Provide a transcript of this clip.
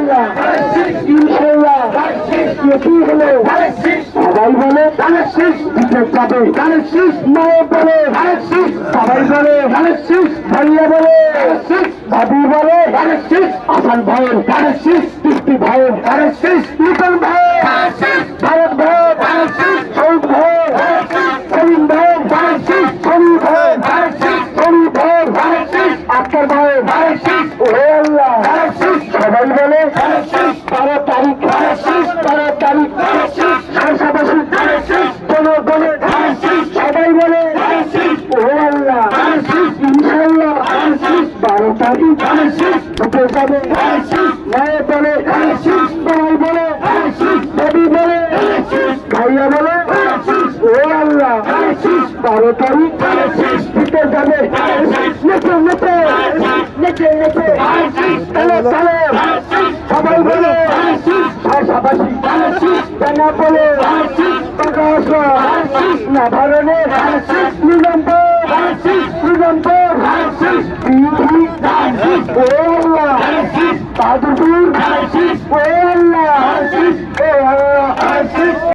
আল্লাহ ইনশাআল্লাহ কি হলো সবাই বলে বিকেট যাবে মায়ে বলে সবাই বলে ভাইয়া বলে ভাবি বলে আসান ভাইয়ের তৃপ্তি ভাইয়ের লিটন ভাই ভারত ভাই সৌদ ভাই করিম ভাই শরীফ ভাই শরীফ ভাই আক্তার ভাই ও আল্লাহ সবাই বলে 12 তারিখ পাশাপাশি জনগণে সবাই বলে ও আল্লাহ ইনশাআল্লাহ 12 তারিখ ঢুকে যাবে মায়ে বলে সবাই বলে ভাবি বলে ভাইয়া বলে ও আল্লাহ 12 তারিখ ঢুকে যাবে নেচে সবাই বলে পাশাপাশি কেনা বলে না ধরনে নিরন্তর বাহাদুর